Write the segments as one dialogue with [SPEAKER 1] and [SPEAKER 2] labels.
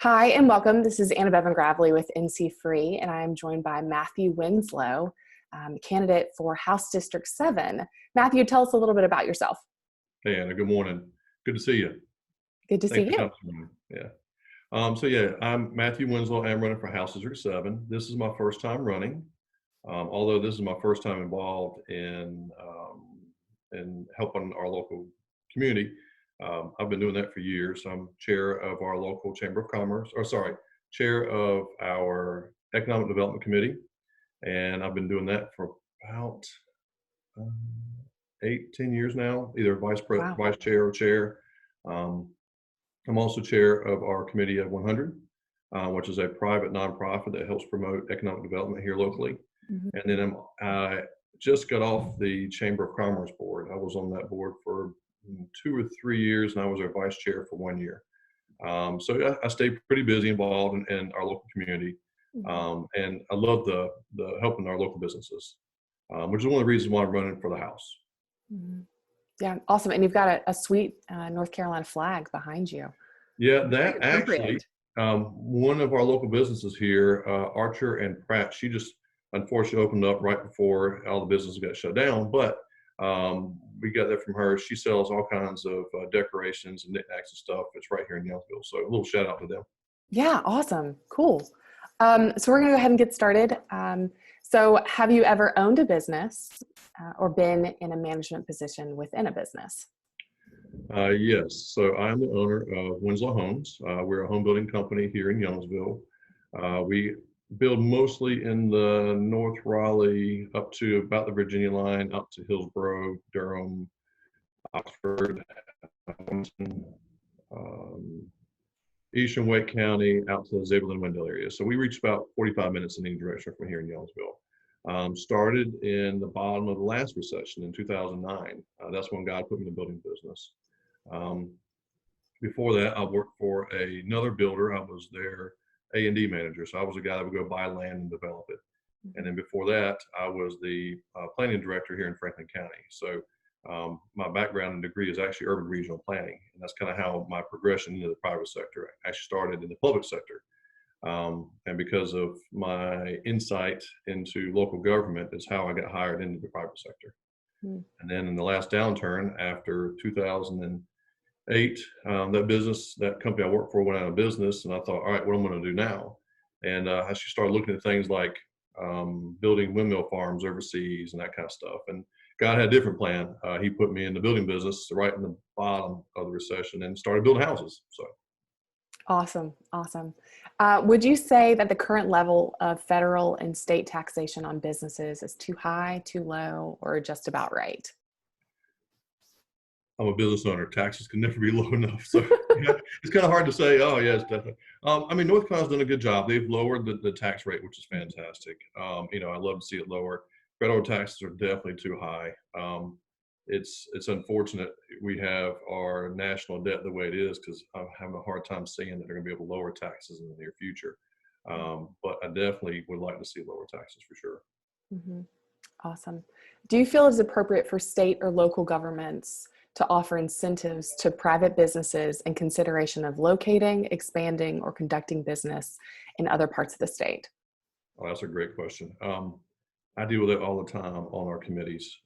[SPEAKER 1] Hi and welcome. This is Anna Bevan Gravely with NCFREE, and I'm joined by Matthew Winslow, candidate for House District 7. Matthew, tell us a little bit about yourself.
[SPEAKER 2] Hey, Anna, good morning. Good to see you.
[SPEAKER 1] Good to see
[SPEAKER 2] Thanks for
[SPEAKER 1] you.
[SPEAKER 2] coming. I'm Matthew Winslow. I'm running for House District 7. This is my first time running, although this is my first time involved in helping our local community. I've been doing that for years. I'm chair of our local Chamber of Commerce, chair of our Economic Development Committee, and I've been doing that for about 8-10 years now, either
[SPEAKER 1] Wow.
[SPEAKER 2] vice chair or chair. I'm also chair of our Committee of 100, which is a private nonprofit that helps promote economic development here locally.
[SPEAKER 1] Mhm.
[SPEAKER 2] And then I just got off the Chamber of Commerce board. I was on that board for 2 or 3 years, and I was our vice chair for 1 year. So I stay pretty busy involved in our local community, and I love the helping our local businesses, which is one of the reasons why I'm running for the House.
[SPEAKER 1] Mhm. Yeah, awesome. And you've got a sweet North Carolina flag behind you.
[SPEAKER 2] Yeah,
[SPEAKER 1] Very
[SPEAKER 2] that actually,
[SPEAKER 1] appropriate.
[SPEAKER 2] one of our local businesses here, Archer and Pratt, she just unfortunately opened up right before all the businesses got shut down, but we got that from her. She sells all kinds of decorations and knickknacks and stuff. It's right here in Youngsville, so a little shout out to them.
[SPEAKER 1] Yeah, awesome. Cool. So we're going to go ahead and get started. So have you ever owned a business or been in a management position within a business?
[SPEAKER 2] Yes, so I'm the owner of Winslow Homes. We're a home building company here in Youngsville. We build mostly in the North Raleigh up to about the Virginia line, up to Hillsborough, Durham, Oxford, Winston, um, Eastern Wake County, out to the Zebulon Wendell area. So we reach about 45 minutes in any direction from here in Youngsville. Started in the bottom of the last recession in 2009. That's when God put me in the building business. Um, Before that, I worked for another builder. I was their A&D manager. So I was the guy that would go buy land and develop it. And then before that, I was the planning director here in Franklin County. So my background and degree is actually urban regional planning. And that's kind of how my progression into the private sector actually started in the public sector. And because of my insight into local government is how I got hired into the private sector.
[SPEAKER 1] Mhm.
[SPEAKER 2] And then in the last downturn after 2008, that company I worked for went out of business, and I thought, all right, what am I going to do now? And I actually started looking at things like building windmill farms overseas and that kind of stuff. And God had a different plan. He put me in the building business right in the bottom of the recession and started building houses. So.
[SPEAKER 1] Awesome. Awesome. Would you say that the current level of federal and state taxation on businesses is too high, too low, or just about right?
[SPEAKER 2] I'm a business owner. Taxes can never be low enough. So yeah, it's kind of hard to say, oh, yeah, it's definitely. I mean, North Carolina's done a good job. They've lowered the tax rate, which is fantastic. I love to see it lower. Federal taxes are definitely too high. It's unfortunate we have our national debt the way it is, because I'm having a hard time seeing that they're going to be able to lower taxes in the near future. But I definitely would like to see lower taxes for sure.
[SPEAKER 1] Mm-hmm. Awesome. Do you feel it's appropriate for state or local governments to offer incentives to private businesses in consideration of locating, expanding, or conducting business in other parts of the state?
[SPEAKER 2] Oh, that's a great question. I deal with it all the time on our committees,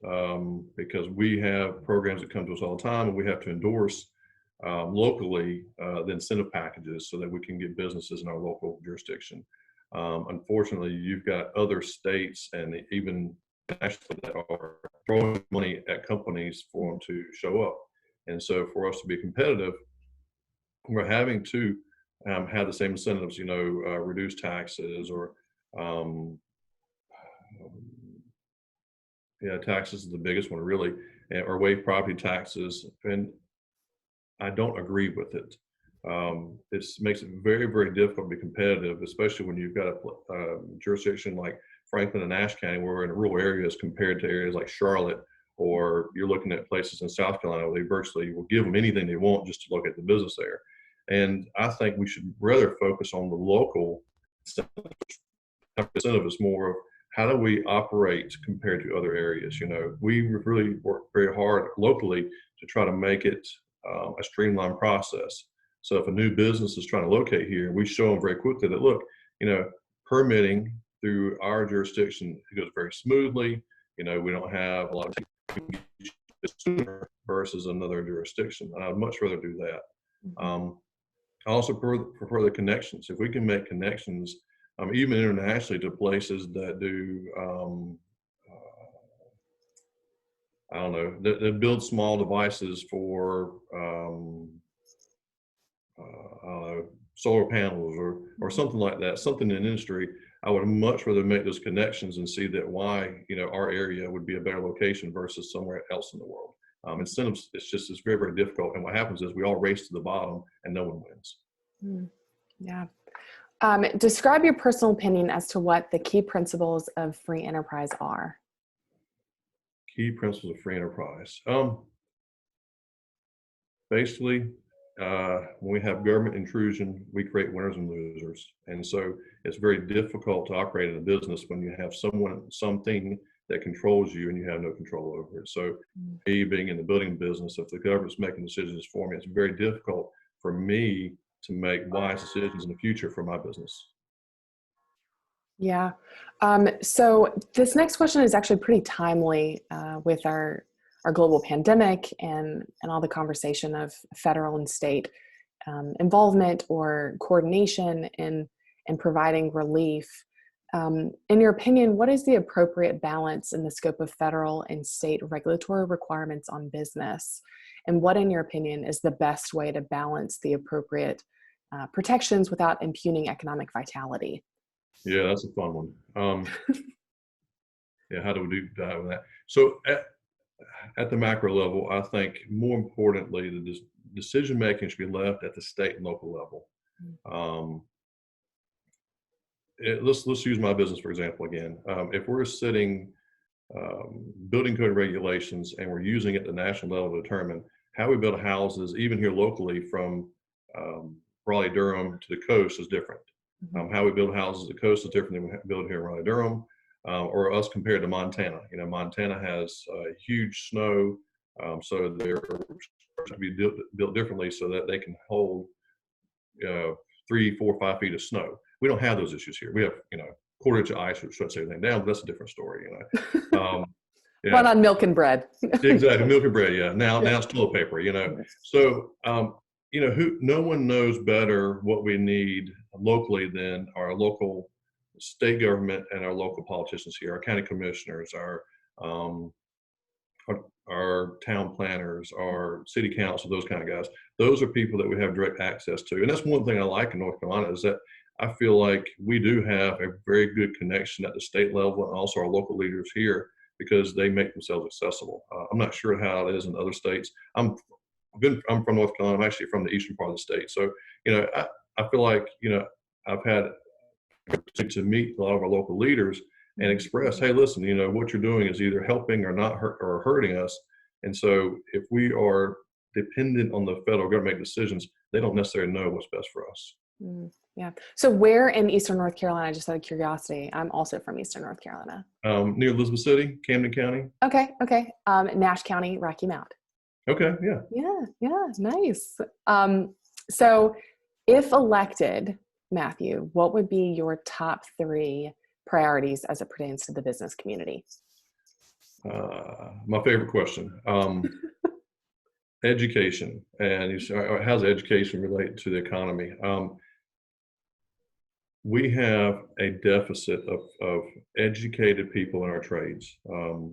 [SPEAKER 2] because we have programs that come to us all the time, and we have to endorse locally the incentive packages so that we can get businesses in our local jurisdiction. Unfortunately, you've got other states and even nationally that are throwing money at companies for them to show up. And so for us to be competitive, we're having to have the same incentives, reduce taxes or um, yeah, taxes is the biggest one really, or waive property taxes. And I don't agree with it. It makes it very, very difficult to be competitive, especially when you've got a jurisdiction like Franklin and Nash County, where we're in rural areas compared to areas like Charlotte, or you're looking at places in South Carolina where they virtually will give them anything they want just to look at the business there. And I think we should rather focus on the local incentive is more of how do we operate compared to other areas. We really work very hard locally to try to make it a streamlined process So if a new business is trying to locate here, we show them very quickly that, look, permitting through our jurisdiction, it goes very smoothly. We don't have a lot of sooner versus another jurisdiction. And I'd much rather do that. I also prefer the connections. If we can make connections, even internationally, to places that do, I don't know, that build small devices for, I don't know, solar panels or something like that, something in industry, I would much rather make those connections and see that why, our area would be a better location versus somewhere else in the world. Incentives, it's very, very difficult. And what happens is we all race to the bottom and no one wins.
[SPEAKER 1] Yeah. Describe your personal opinion as to what the key principles of free enterprise are.
[SPEAKER 2] Key principles of free enterprise. Basically, when we have government intrusion, we create winners and losers. And so it's very difficult to operate in a business when you have something that controls you and you have no control over it. So me being in the building business, if the government's making decisions for me, it's very difficult for me to make wise decisions in the future for my business.
[SPEAKER 1] Yeah. So this next question is actually pretty timely with our global pandemic and all the conversation of federal and state involvement or coordination in providing relief. In your opinion, what is the appropriate balance in the scope of federal and state regulatory requirements on business? And what, in your opinion, is the best way to balance the appropriate protections without impugning economic vitality?
[SPEAKER 2] Yeah, that's a fun one. Yeah, how do we do that with that? So at the macro level, I think more importantly, the decision making should be left at the state and local level. Let's use my business for example again. If we're setting building code regulations and we're using it at the national level to determine how we build houses, even here locally from Raleigh, Durham to the coast is different. How we build houses at the coast is different than we build here in Raleigh, Durham, or us compared to Montana. Montana has huge snow, so they're to be built differently so that they can hold 3, 4, 5 feet of snow. We don't have those issues here. We have, quarter inch of ice which shuts everything down, but that's a different story,
[SPEAKER 1] Yeah. Run on milk and bread.
[SPEAKER 2] Exactly, milk and bread. Yeah. Now it's toilet paper. So no one knows better what we need locally than our local state government and our local politicians here, our county commissioners, our town planners, our city council, those kind of guys. Those are people that we have direct access to. And that's one thing I like in North Carolina is that I feel like we do have a very good connection at the state level and also our local leaders here because they make themselves accessible. I'm not sure how it is in other states. I'm from North Carolina. I'm actually from the eastern part of the state. So, I feel like, I've had to meet a lot of our local leaders and express, hey, listen, what you're doing is either helping or not or hurting us. And so if we are dependent on the federal government to make decisions, they don't necessarily know what's best for us.
[SPEAKER 1] Yeah. So where in Eastern North Carolina, just out of curiosity, I'm also from Eastern North Carolina.
[SPEAKER 2] Near Elizabeth City, Camden County.
[SPEAKER 1] Okay. Nash County, Rocky Mount.
[SPEAKER 2] Okay, yeah.
[SPEAKER 1] Yeah, nice. So if elected, Matthew, what would be your top 3 priorities as it pertains to the business community?
[SPEAKER 2] My favorite question. Education. And how's education relate to the economy? We have a deficit of educated people in our trades.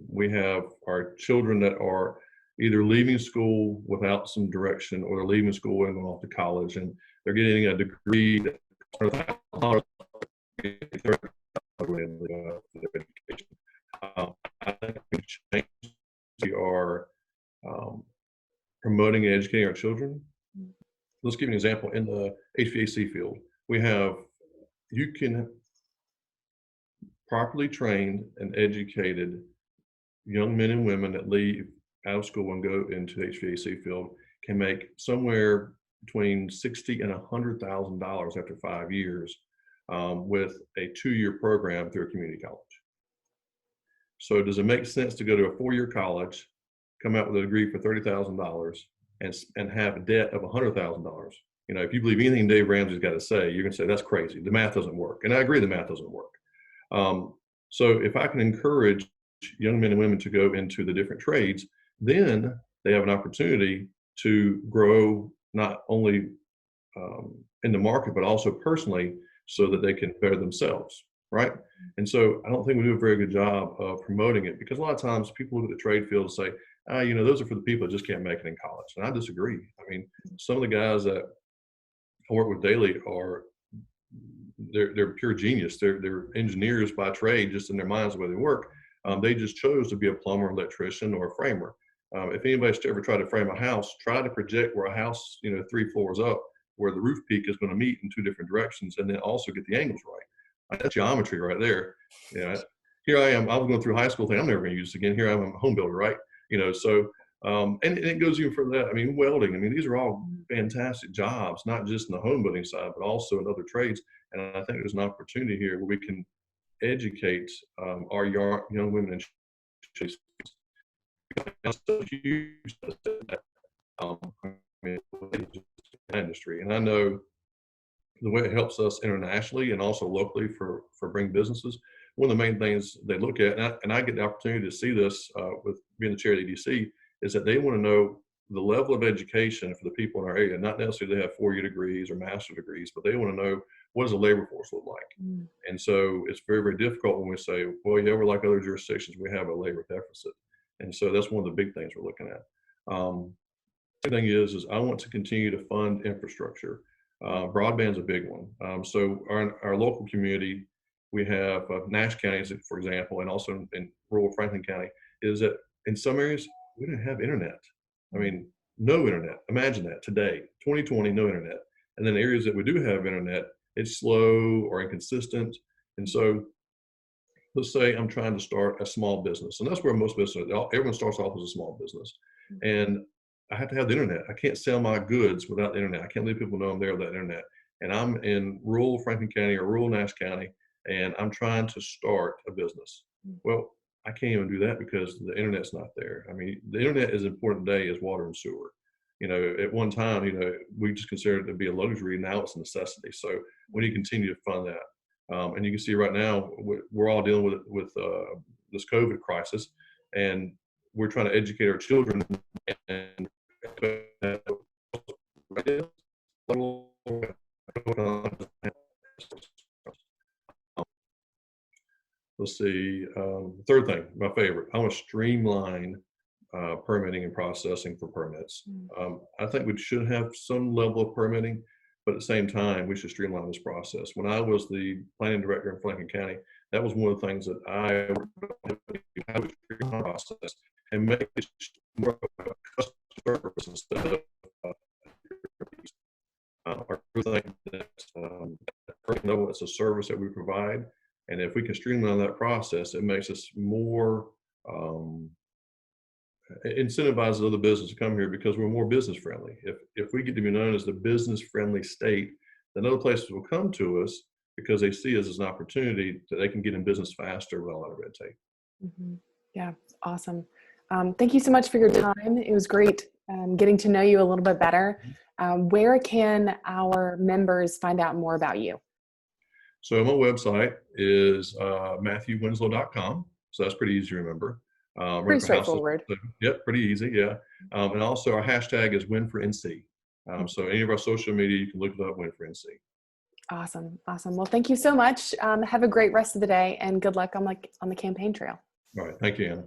[SPEAKER 2] We have our children that are either leaving school without some direction or they're leaving school and going off to college and they're getting a degree that I think we are promoting and educating our children. Let's give you an example. In the HVAC field, you can properly trained and educated young men and women that leave out of school and go into the HVAC field can make somewhere between $60,000 and $100,000 after 5 years with a 2-year program through a community college. So does it make sense to go to a 4-year college, come out with a degree for $30,000 and have a debt of $100,000? You know, if you believe anything Dave Ramsey's got to say, you're going to say that's crazy. The math doesn't work. And I agree the math doesn't work. So if I can encourage young men and women to go into the different trades, then they have an opportunity to grow not only in the market, but also personally, so that they can better themselves, right? And so I don't think we do a very good job of promoting it, because a lot of times people look at the trade field and say, you know, those are for the people that just can't make it in college. And I disagree. I mean, some of the guys that I work with daily are, they're pure genius. They're engineers by trade, just in their minds the way they work. They just chose to be a plumber, electrician, or a framer. If anybody's ever tried to frame a house, try to project where a house, you know, 3 floors up, where the roof peak is going to meet in 2 different directions, and then also get the angles right. That's geometry right there. Yeah. Here I am. I was going through high school thing. I'm never going to use this again. Here I'm a home builder, right? You know, so and it goes even further than that. I mean, welding. I mean, these are all fantastic jobs, not just in the home building side, but also in other trades. And I think there's an opportunity here where we can educate our young women and huge industry. And I know the way it helps us internationally and also locally for bring businesses. One of the main things they look at, and I get the opportunity to see this with being the chair of the EDC, is that they want to know the level of education for the people in our area. Not necessarily they have 4-year degrees or master degrees, but they want to know, what does the labor force look like? And so it's very, very difficult when we say, well, yeah, we're like other jurisdictions, we have a labor deficit. And so that's one of the big things we're looking at. The thing is I want to continue to fund infrastructure. Broadband's a big one. So our local community, we have Nash County, for example, and also in rural Franklin County, is that in some areas we don't have internet. I mean, no internet. Imagine that today, 2020, no internet. And then areas that we do have internet, it's slow or inconsistent. And so let's say I'm trying to start a small business, and that's where most businesses, everyone starts off as a small business. And I have to have the internet. I can't sell my goods without the internet. I can't let people know I'm there without internet. And I'm in rural Franklin County or rural Nash County, and I'm trying to start a business. Well, I can't even do that because the internet's not there. I mean, the internet is important today as water and sewer. You know, at one time, you know, we just considered it to be a luxury. Now it's a necessity. So we need to continue to fund that. And you can see right now, we're all dealing with this COVID crisis, and we're trying to educate our children. And let's see, third thing, my favorite, I want to streamline permitting and processing for permits. I think we should have some level of permitting, but at the same time, we should streamline this process. When I was the planning director in Franklin County, that was one of the things that I would streamline the process and make it more of a customer service instead of everything that it's a service that we provide. And if we can streamline that process, it makes us more incentivizes other business to come here because we're more business friendly. If we get to be known as the business friendly state, then other places will come to us because they see us as an opportunity that they can get in business faster without a lot of red tape.
[SPEAKER 1] Yeah, awesome. Thank you so much for your time. It was great getting to know you a little bit better. Where can our members find out more about you?
[SPEAKER 2] So my website is MatthewWinslow.com. So that's pretty easy to remember.
[SPEAKER 1] Pretty straightforward.
[SPEAKER 2] Yep, pretty easy, yeah. And also our hashtag is WinForNC. So any of our social media, you can look it up, WinForNC.
[SPEAKER 1] Awesome, awesome. Well, thank you so much. Have a great rest of the day, and good luck on the campaign trail.
[SPEAKER 2] All right, thank you, Anna.